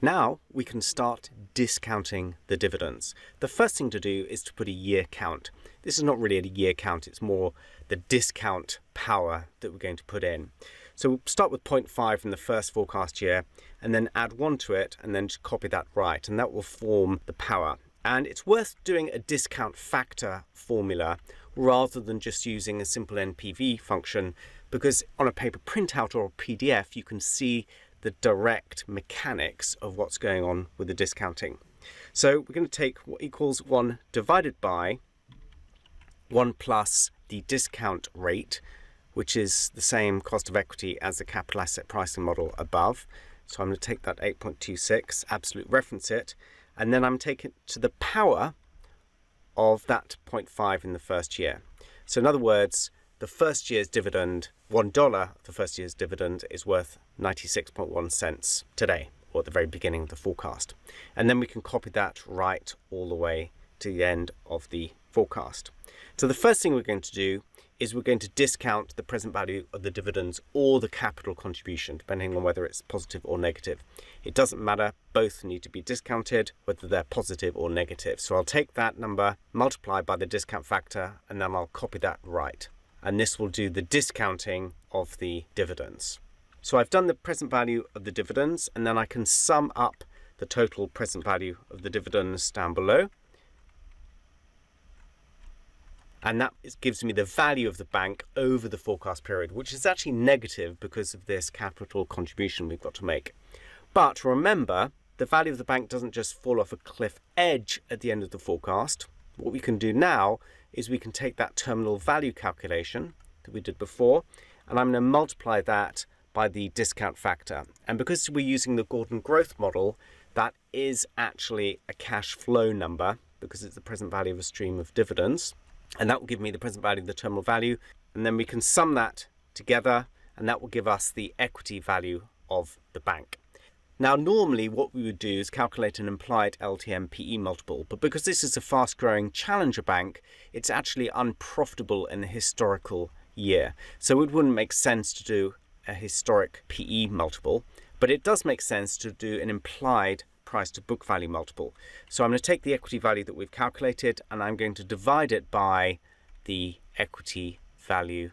Now we can start discounting the dividends. The first thing to do is to put a year count. This is not really a year count, it's more the discount power that we're going to put in. So we'll start with 0.5 in the first forecast year and then add 1 to it and then just copy that right, and that will form the power. And it's worth doing a discount factor formula rather than just using a simple NPV function, because on a paper printout or a PDF you can see the direct mechanics of what's going on with the discounting. So we're going to take what equals 1 divided by 1 plus the discount rate, which is the same cost of equity as the capital asset pricing model above. So I'm going to take that 8.26, absolute reference it, and then I'm taking it to the power of that 0.5 in the first year. So in other words, the first year's dividend, $1 of the first year's dividend is worth 96.1 cents today, or at the very beginning of the forecast. And then we can copy that right all the way to the end of the forecast. So the first thing we're going to do is we're going to discount the present value of the dividends or the capital contribution, depending on whether it's positive or negative. It doesn't matter, both need to be discounted, whether they're positive or negative. So I'll take that number, multiply by the discount factor, and then I'll copy that right. And this will do the discounting of the dividends. So I've done the present value of the dividends, and then I can sum up the total present value of the dividends down below. And that gives me the value of the bank over the forecast period, which is actually negative because of this capital contribution we've got to make. But remember, the value of the bank doesn't just fall off a cliff edge at the end of the forecast. What we can do now is we can take that terminal value calculation that we did before, and I'm going to multiply that by the discount factor. And because we're using the Gordon growth model, that is actually a cash flow number because it's the present value of a stream of dividends. And that will give me the present value of the terminal value. And then we can sum that together, and that will give us the equity value of the bank. Now, normally what we would do is calculate an implied LTM PE multiple, but because this is a fast-growing challenger bank, it's actually unprofitable in the historical year. So it wouldn't make sense to do a historic PE multiple, but it does make sense to do an implied price to book value multiple. So I'm going to take the equity value that we've calculated and I'm going to divide it by the equity value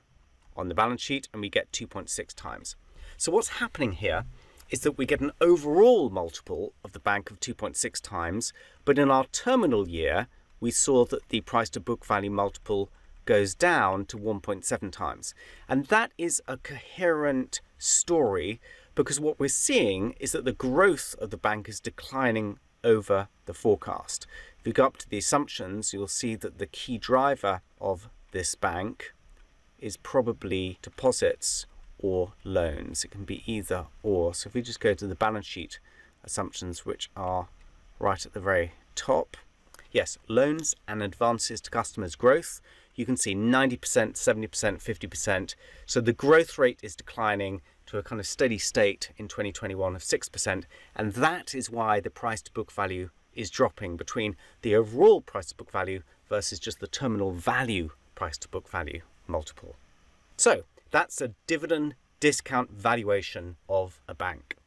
on the balance sheet, and we get 2.6 times. So what's happening here is that we get an overall multiple of the bank of 2.6 times, but in our terminal year we saw that the price to book value multiple goes down to 1.7 times. And that is a coherent story, because what we're seeing is that the growth of the bank is declining over the forecast. If you go up to the assumptions, you'll see that the key driver of this bank is probably deposits or loans. It can be either or. So if we just go to the balance sheet assumptions, which are right at the very top, yes, loans and advances to customers growth, you can see 90%, 70%, 50%. So the growth rate is declining to a kind of steady state in 2021 of 6%. And that is why the price to book value is dropping between the overall price to book value versus just the terminal value price to book value multiple. So that's a dividend discount valuation of a bank.